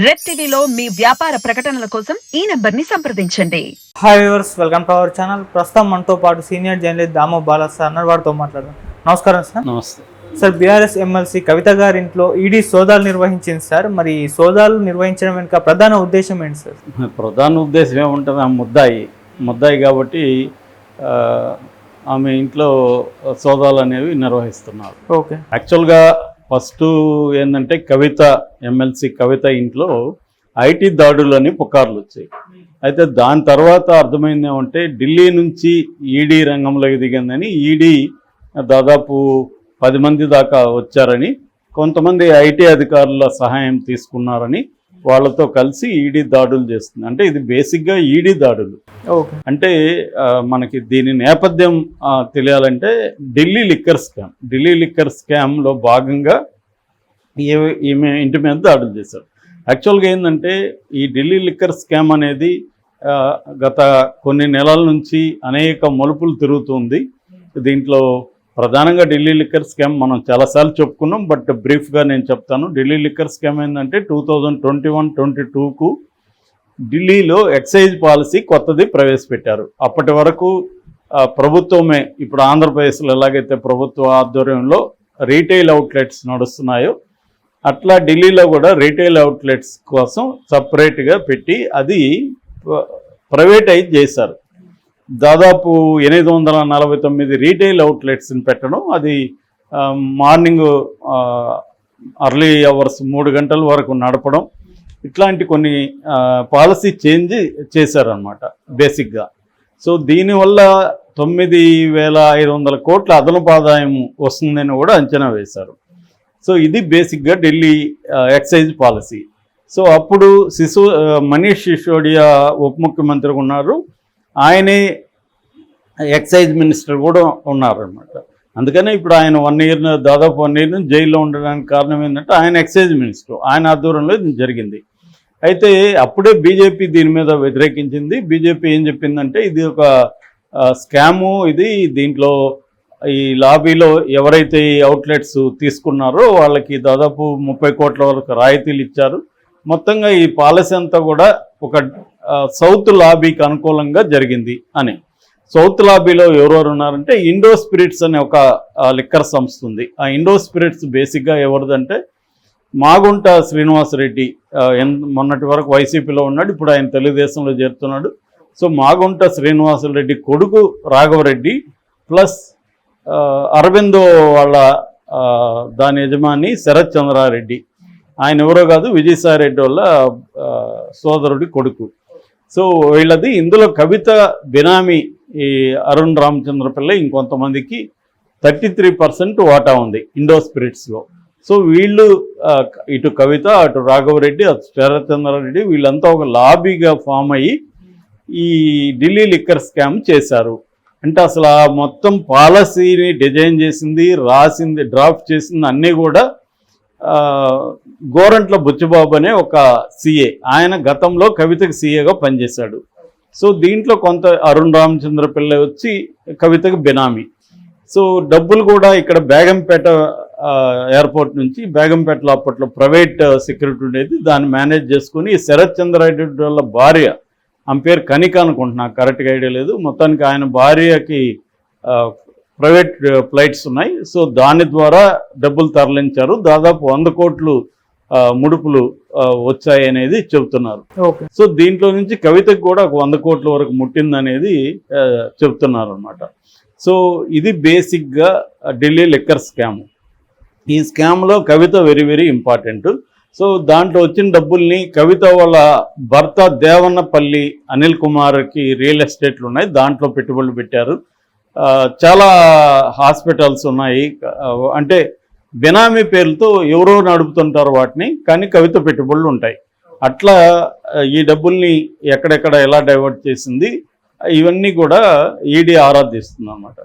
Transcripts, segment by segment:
Red టీవీలో మీ వ్యాపార ప్రకటనల కోసం ఈ నంబర్ని సంప్రదించండి. Hi viewers, welcome to our channel. ప్రస్తుతం మనతో పాటు senior journalist Damoh Bala sir అన్నారు, వారితో మాట్లాడదాం. నమస్కారం సార్. నమస్తే సార్, బీఆర్ఎస్ ఎమ్మెల్సీ కవిత గారి ఇంట్లో ఈడీ సోదాలు నిర్వహించింది సార్. మరి ఈ సోదాలు నిర్వహించడం వెనుక ప్రధాన ఉద్దేశం ఏంటి సార్? ప్రధాన ఉద్దేశం ఏముంటుంది, ఆ ముద్దాయి కాబట్టి ఆమె ఇంట్లో సోదాలు అనేవి నిర్వహిస్తున్నారు. ఓకే. యాక్చువల్గా ఫస్ట్ ఏంటంటే ఎమ్మెల్సీ కవిత ఇంట్లో ఐటీ దాడులని పుకార్లు వచ్చాయి. అయితే దాని తర్వాత అర్థమైంది ఏమంటే ఢిల్లీ నుంచి ఈడీ రంగంలోకి దిగిందని, ఈడీ దాదాపు 10 మంది దాకా వచ్చారని, కొంతమంది ఐటీ అధికారుల సహాయం తీసుకున్నారని, వాళ్ళతో కలిసి ఈడీ దాడులు చేస్తుంది. అంటే ఇది బేసిక్గా ఈడీ దాడులు. ఓకే. అంటే మనకి దీని నేపథ్యం తెలియాలంటే ఢిల్లీ లిక్కర్ స్కామ్లో భాగంగా ఈమె ఇంటి మీద దాడులు చేశారు. యాక్చువల్గా ఏంటంటే ఈ ఢిల్లీ లిక్కర్ స్కామ్ అనేది గత కొన్ని నెలల నుంచి అనేక మలుపులు తిరుగుతుంది. దీంట్లో ప్రధానంగా ఢిల్లీ లిక్కర్ స్కామ్ మనం చాలాసార్లు చెప్పుకున్నాం, బట్ బ్రీఫ్గా నేను చెప్తాను. ఢిల్లీ లిక్కర్ స్కామ్ ఏంటంటే 2021-22కు ఢిల్లీలో ఎక్సైజ్ పాలసీ కొత్తది ప్రవేశపెట్టారు. అప్పటి వరకు ప్రభుత్వమే, ఇప్పుడు ఆంధ్రప్రదేశ్లో ఎలాగైతే ప్రభుత్వ ఆధ్వర్యంలో రీటైల్ అవుట్లెట్స్ నడుస్తున్నాయో అట్లా ఢిల్లీలో కూడా రీటైల్ అవుట్లెట్స్ కోసం సపరేట్గా పెట్టి అది ప్రైవేటైజ్ చేశారు. దాదాపు 849 రీటైల్ అవుట్లెట్స్ని పెట్టడం, అది మార్నింగ్ అర్లీ అవర్స్ 3 గంటల వరకు నడపడం, ఇట్లాంటి కొన్ని పాలసీ చేంజ్ చేశారనమాట బేసిక్గా. సో దీనివల్ల 9,500 కోట్ల అదనపు ఆదాయం వస్తుందని కూడా అంచనా వేశారు. సో ఇది బేసిక్గా ఢిల్లీ ఎక్సైజ్ పాలసీ. సో అప్పుడు మనీష్ సిసోడియా ఉప ముఖ్యమంత్రిగా ఉన్నారు, ఆయనే ఎక్సైజ్ మినిస్టర్ కూడా ఉన్నారనమాట. అందుకనే ఇప్పుడు ఆయన దాదాపు 1 ఇయర్ నుంచి జైల్లో ఉండడానికి కారణం ఏంటంటే ఆయన ఎక్సైజ్ మినిస్టర్, ఆయన ఆధ్వర్యంలో ఇది జరిగింది. అయితే అప్పుడే బీజేపీ దీని మీద వ్యతిరేకించింది. బీజేపీ ఏం చెప్పిందంటే ఇది ఒక స్కాము, దీంట్లో ఈ లాబీలో ఎవరైతే ఈ అవుట్లెట్స్ తీసుకున్నారో వాళ్ళకి దాదాపు 30 కోట్ల వరకు రాయితీలు ఇచ్చారు. మొత్తంగా ఈ పాలసీ అంతా కూడా ఒక సౌత్ లాబీకి అనుకూలంగా జరిగింది అని. సౌత్ లాబీలో ఎవరెవరు ఉన్నారంటే ఇండో స్పిరిట్స్ అనే ఒక లిక్కర్ సంస్థ ఉంది. ఆ ఇండో స్పిరిట్స్ బేసిక్గా ఎవరిదంటే మాగుంట శ్రీనివాసరెడ్డి, మొన్నటి వరకు వైసీపీలో ఉన్నాడు, ఇప్పుడు ఆయన తెలుగుదేశంలో చేరుతున్నాడు. సో మాగుంట శ్రీనివాసరెడ్డి కొడుకు రాఘవరెడ్డి ప్లస్ అరవిందో వాళ్ళ దాని యజమాని శరత్ చంద్రారెడ్డి, ఆయన ఎవరో కాదు విజయసాయిరెడ్డి వాళ్ళ సోదరుడి కొడుకు. సో వీళ్ళది, ఇందులో కవిత బినామీ ఈ అరుణ్ రామచంద్ర పిల్ల ఇంకొంతమందికి 33% వాటా ఉంది ఇండో స్పిరిట్స్లో. సో వీళ్ళు ఇటు కవిత, అటు రాఘవరెడ్డి, అటు శరత్ చంద్రారెడ్డి వీళ్ళంతా ఒక లాబీగా ఫామ్ అయ్యి ఈ ఢిల్లీ లిక్కర్ స్కామ్ చేశారు. అంటే అసలు ఆ మొత్తం పాలసీని డిజైన్ చేసింది, రాసింది, డ్రాఫ్ట్ చేసింది అన్నీ కూడా గోరంట్ల బుచ్చిబాబు అనే ఒక సీఏ. ఆయన గతంలో కవితకు సీఏగా పనిచేశాడు. సో దీంట్లో కొంత అరుణ్ రామచంద్ర పిల్ల వచ్చి కవితకు బినామీ. సో డబ్బులు కూడా ఇక్కడ బేగంపేట ఎయిర్పోర్ట్ నుంచి, బేగంపేటలో అప్పట్లో ప్రైవేట్ సెక్యూరిటీ ఉండేది, దాన్ని మేనేజ్ చేసుకుని శరత్ చంద్రారెడ్డి వాళ్ళ భార్య, ఆమె పేరు కనిక అనుకుంటున్నా, కరెక్ట్గా ఐడియా లేదు, మొత్తానికి ఆయన భార్యకి ప్రైవేట్ ఫ్లైట్స్ ఉన్నాయి. సో దాని ద్వారా డబ్బులు తరలించారు. దాదాపు 100 కోట్లు ముడుపులు వచ్చాయి అనేది చెబుతున్నారు. సో దీంట్లో నుంచి కవితకు కూడా ఒక 100 కోట్ల వరకు ముట్టిందనేది చెబుతున్నారు అనమాట. సో ఇది బేసిక్గా ఢిల్లీ లిక్కర్ స్కామ్. ఈ స్కామ్లో కవిత వెరీ వెరీ ఇంపార్టెంట్. సో దాంట్లో వచ్చిన డబ్బుల్ని కవిత వాళ్ళ భర్త దేవన్నపల్లి అనిల్ కుమార్కి రియల్ ఎస్టేట్లు ఉన్నాయి, దాంట్లో పెట్టుబడులు పెట్టారు. చాలా హాస్పిటల్స్ ఉన్నాయి, అంటే బినామీ పేర్లతో ఎవరో నడుపుతుంటారు వాటిని, కానీ కవిత పెట్టుబడులు ఉంటాయి. అట్లా ఈ డబ్బుల్ని ఎక్కడెక్కడ ఎలా డైవర్ట్ చేసింది ఇవన్నీ కూడా ఈడీ ఆరాధిస్తుంది అన్నమాట.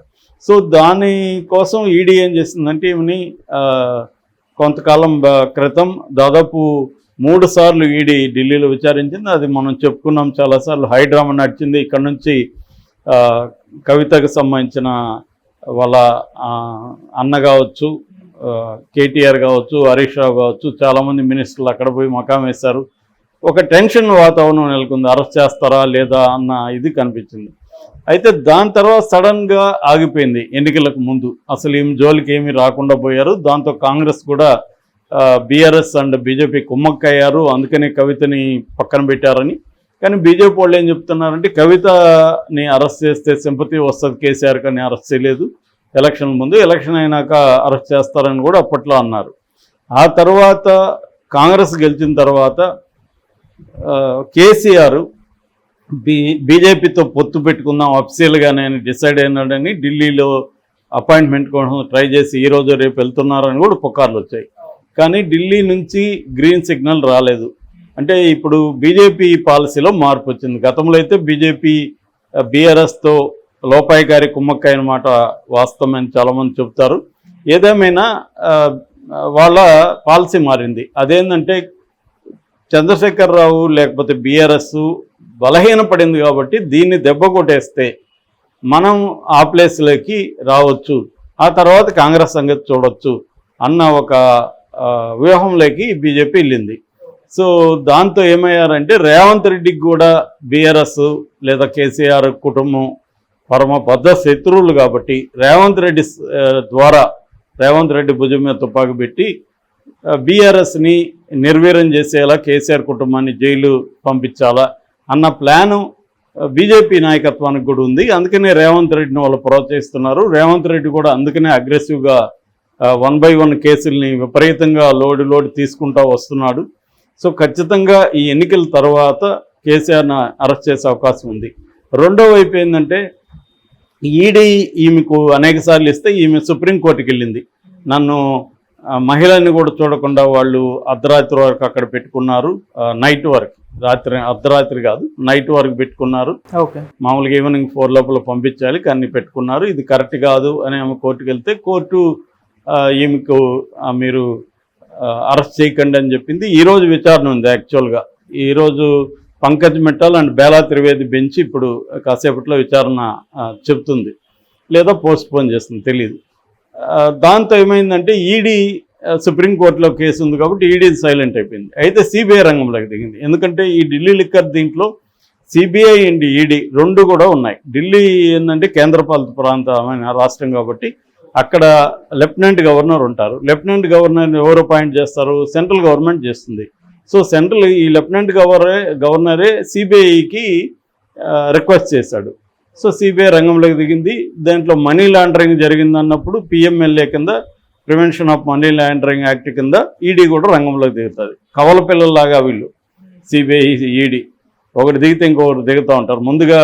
సో దానికోసం ఈడీ ఏం చేసిందంటే ఇవన్నీ కొంతకాలం క్రితం దాదాపు 3 సార్లు ఈడీ ఢిల్లీలో విచారించింది. అది మనం చెప్పుకున్నాం చాలాసార్లు. హైడ్రామా నడిచింది. ఇక్కడ నుంచి కవితకు సంబంధించిన వాళ్ళ అన్న కావచ్చు, కేటీఆర్ కావచ్చు, హరీష్ రావు కావచ్చు, చాలామంది మినిస్టర్లు అక్కడ పోయి మకాం వేశారు. ఒక టెన్షన్ వాతావరణం నెలకొంది, అరెస్ట్ చేస్తారా లేదా అన్న ఇది కనిపించింది. అయితే దాని తర్వాత సడన్గా ఆగిపోయింది. ఎన్నికలకు ముందు అసలు ఏం జోలికి ఏమీ రాకుండా పోయారు. దాంతో కాంగ్రెస్ కూడా బీఆర్ఎస్ అండ్ బీజేపీ కుమ్మక్కయ్యారు, అందుకనే కవితని పక్కన పెట్టారని. కానీ బీజేపీ వాళ్ళు ఏం చెప్తున్నారంటే కవితని అరెస్ట్ చేస్తే సింపతి వస్తుంది, కేసీఆర్ కానీ అరెస్ట్ చేయలేదు ఎలక్షన్ ముందు, ఎలక్షన్ అయినాక అరెస్ట్ చేస్తారని కూడా అప్పట్లో అన్నారు. ఆ తర్వాత కాంగ్రెస్ గెలిచిన తర్వాత కేసీఆర్ బీజేపీతో పొత్తు పెట్టుకుందాం అఫీషియల్గానే డిసైడ్ అయినాడని ఢిల్లీలో అపాయింట్మెంట్ కోసం ట్రై చేసి ఈరోజు రేపు వెళ్తున్నారని కూడా పుకార్లు వచ్చాయి. కానీ ఢిల్లీ నుంచి గ్రీన్ సిగ్నల్ రాలేదు. అంటే ఇప్పుడు బీజేపీ పాలసీలో మార్పు వచ్చింది. గతంలో అయితే బీజేపీ బీఆర్ఎస్తో లోపాయికారి కుమ్మక్కైన మాట వాస్తవమని చాలామంది చెబుతారు. ఏదేమైనా వాళ్ళ పాలసీ మారింది. అదేంటంటే చంద్రశేఖర్ రావు లేకపోతే బీఆర్ఎస్ బలహీనపడింది కాబట్టి దీన్ని దెబ్బ కొట్టేస్తే మనం ఆ ప్లేస్లోకి రావచ్చు, ఆ తర్వాత కాంగ్రెస్ సంగతి చూడొచ్చు అన్న ఒక వ్యూహంలోకి బీజేపీ వెళ్ళింది. సో దాంతో ఏమయ్యారంటే రేవంత్ రెడ్డికి కూడా బీఆర్ఎస్ లేదా కేసీఆర్ కుటుంబం పరమ బద్ధ శత్రువులు కాబట్టి రేవంత్ రెడ్డి భుజం మీద తుపాకు పెట్టి బీఆర్ఎస్ని నిర్వీర్యం చేసేలా కేసీఆర్ కుటుంబాన్ని జైలు పంపించాలా అన్న ప్లాను బీజేపీ నాయకత్వానికి కూడా ఉంది. అందుకనే రేవంత్ రెడ్డిని వాళ్ళు ప్రోత్సహిస్తున్నారు. రేవంత్ రెడ్డి కూడా అందుకనే అగ్రెసివ్గా 1 by 1 కేసుల్ని విపరీతంగా లోడ్ తీసుకుంటూ వస్తున్నాడు. సో ఖచ్చితంగా ఈ ఎన్నికల తర్వాత కేసీఆర్ని అరెస్ట్ చేసే అవకాశం ఉంది. రెండో వైపు ఏంటంటే ఈడీ ఈమెకు అనేక సార్లు ఇస్తే ఈమె సుప్రీంకోర్టుకి వెళ్ళింది. నన్ను మహిళని కూడా చూడకుండా వాళ్ళు అర్ధరాత్రి వరకు అక్కడ పెట్టుకున్నారు, నైట్ వరకు, అర్ధరాత్రి కాదు నైట్ వరకు పెట్టుకున్నారు. మామూలుగా ఈవినింగ్ 4 లోపల పంపించాలి కానీ పెట్టుకున్నారు. ఇది కరెక్ట్ కాదు అని ఆమె కోర్టుకు వెళ్తే కోర్టు ఈమెకు మీరు అరెస్ట్ చేయకండి అని చెప్పింది. ఈరోజు విచారణ ఉంది. యాక్చువల్గా ఈరోజు పంకజ్ మిట్టల్ అండ్ బేలా త్రివేది బెంచ్ ఇప్పుడు కాసేపట్లో విచారణ చెప్తుంది లేదా పోస్ట్పోన్ చేస్తుంది, తెలియదు. దాంతో ఏమైందంటే ఈడీ సుప్రీంకోర్టులో కేసు ఉంది కాబట్టి ఈడీ సైలెంట్ అయిపోయింది. అయితే సిబిఐ రంగంలోకి దిగింది. ఎందుకంటే ఈ ఢిల్లీ లిక్కర్ దీంట్లో సిబిఐ అండ్ ఈడీ రెండు కూడా ఉన్నాయి. ఢిల్లీ ఏంటంటే కేంద్రపాలిత ప్రాంతమైన రాష్ట్రం కాబట్టి అక్కడ లెఫ్టినెంట్ గవర్నర్ ఉంటారు. లెఫ్టినెంట్ గవర్నర్ని ఎవరు అపాయింట్ చేస్తారు? సెంట్రల్ గవర్నమెంట్ చేస్తుంది. సో సెంట్రల్ ఈ లెఫ్టినెంట్ గవర్నరే సిబిఐకి రిక్వెస్ట్ చేశాడు. సో సిబిఐ రంగంలోకి దిగింది. దాంట్లో మనీ లాండరింగ్ జరిగిందన్నప్పుడు పిఎంఎల్ఏ కింద prevention of money laundering act కింద ఈడీ కూడా రంగంలోకి దిగుతుంది. కవల పిల్లల్లాగా వీళ్ళు సిబిఐ ఈడీ ఒకటి దిగితే ఇంకొకటి దిగుతూ ఉంటారు. ముందుగా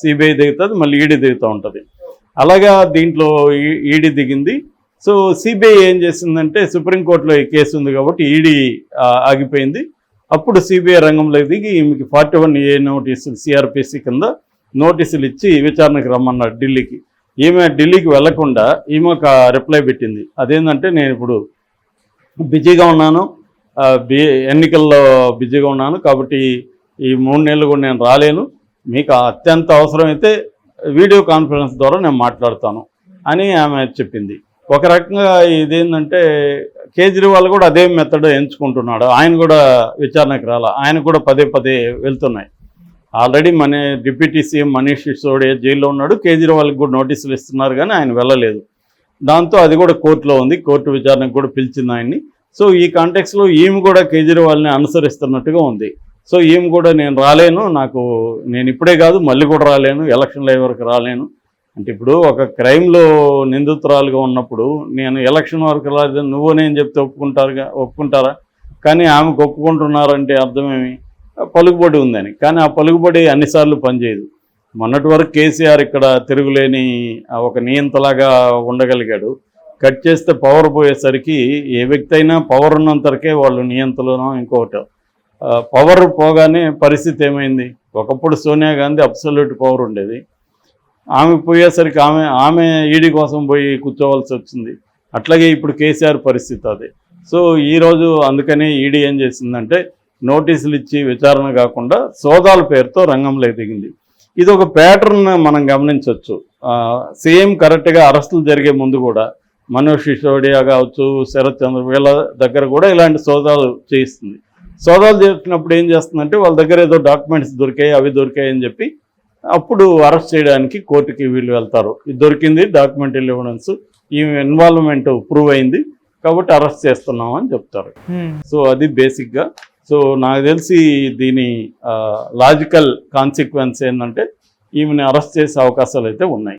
సిబిఐ దిగుతుంది, మళ్ళీ ఈడీ దిగుతూ ఉంటుంది. అలాగా దీంట్లో ఈడీ దిగింది. సో సిబిఐ ఏం చేసిందంటే సుప్రీంకోర్టులో ఈ కేసు ఉంది కాబట్టి ఈడీ ఆగిపోయింది. అప్పుడు సిబిఐ రంగంలో దిగి ఈమెకి 41A నోటీసులు సిఆర్పిసి కింద నోటీసులు ఇచ్చి విచారణకు రమ్మన్నారు ఢిల్లీకి. ఈమె ఢిల్లీకి వెళ్లకుండా ఈమె ఒక రిప్లై పెట్టింది. అదేంటంటే నేను ఇప్పుడు బిజీగా ఉన్నాను, ఎన్నికల్లో బిజీగా ఉన్నాను కాబట్టి ఈ 3 నెలలు కూడా నేను రాలేను, మీకు అత్యంత అవసరమైతే వీడియో కాన్ఫరెన్స్ ద్వారా నేను మాట్లాడతాను అని ఆమె చెప్పింది. ఒక రకంగా ఇదేంటంటే కేజ్రీవాల్ కూడా అదే మెథడ్ ఎంచుకుంటున్నాడు. ఆయన కూడా విచారణకు రాలా, ఆయన కూడా పదే వెళ్తున్నాయి. ఆల్రెడీ మన డిప్యూటీ సీఎం మనీష్ సిసోడియా జైల్లో ఉన్నాడు. కేజ్రీవాల్కి కూడా నోటీసులు ఇస్తున్నారు కానీ ఆయన వెళ్ళలేదు. దాంతో అది కూడా కోర్టులో ఉంది. కోర్టు విచారణకు కూడా పిలిచింది ఆయన్ని. సో ఈ కాంటెక్స్లో ఈమె కూడా కేజ్రీవాల్ని అనుసరిస్తున్నట్టుగా ఉంది. సో ఈమె కూడా నేను రాలేను, నేను ఇప్పుడే కాదు మళ్ళీ కూడా రాలేను, ఎలక్షన్లు అయ్యే వరకు రాలేను అంటే, ఇప్పుడు ఒక క్రైమ్లో నిందితురాలుగా ఉన్నప్పుడు నేను ఎలక్షన్ వరకు రాలేదని నువ్వు నేను చెప్తే ఒప్పుకుంటారా? కానీ ఆమెకు ఒప్పుకుంటున్నారంటే అర్థమేమి? పలుకుబడి ఉందని. కానీ ఆ పలుకుబడి అన్నిసార్లు పనిచేయదు. మొన్నటి వరకు కేసీఆర్ ఇక్కడ తిరుగులేని ఒక నియంతలాగా ఉండగలిగాడు. కట్ చేస్తే పవర్ పోయేసరికి ఏ వ్యక్తి అయినా పవర్ ఉన్నంతవరకే వాళ్ళు నియంతలోనో ఇంకొకటి. పవర్ పోగానే పరిస్థితి ఏమైంది? ఒకప్పుడు సోనియా గాంధీ అబ్సల్యూట్ పవర్ ఉండేది. ఆమె పోయేసరికి ఆమె ఈడీ కోసం పోయి కూర్చోవలసి వచ్చింది. అట్లాగే ఇప్పుడు కేసీఆర్ పరిస్థితి అదే. సో ఈరోజు అందుకనే ఈడీ ఏం చేసిందంటే నోటీసులు ఇచ్చి విచారణ కాకుండా సోదాల పేరుతో రంగంలో దిగింది. ఇది ఒక ప్యాటర్న్ మనం గమనించవచ్చు. సేమ్ కరెక్ట్గా అరెస్టులు జరిగే ముందు కూడా మనీష్ సిసోడియా కావచ్చు, శరత్ చంద్ర వీళ్ళ దగ్గర కూడా ఇలాంటి సోదాలు చేయిస్తుంది. సోదాలు చేసినప్పుడు ఏం చేస్తుందంటే వాళ్ళ దగ్గర ఏదో డాక్యుమెంట్స్ దొరికాయి, అవి దొరికాయి అని చెప్పి అప్పుడు అరెస్ట్ చేయడానికి కోర్టుకి వీళ్ళు వెళ్తారు. ఇది దొరికింది, డాక్యుమెంటరీ ఎవిడెన్స్, ఈ ఇన్వాల్వ్మెంట్ ప్రూవ్ అయింది కాబట్టి అరెస్ట్ చేస్తున్నాం అని చెప్తారు. సో అది బేసిక్గా. సో నాకు తెలిసి దీని లాజికల్ కాన్సిక్వెన్స్ ఏంటంటే ఈమెని అరెస్ట్ చేసే అవకాశాలు అయితే ఉన్నాయి.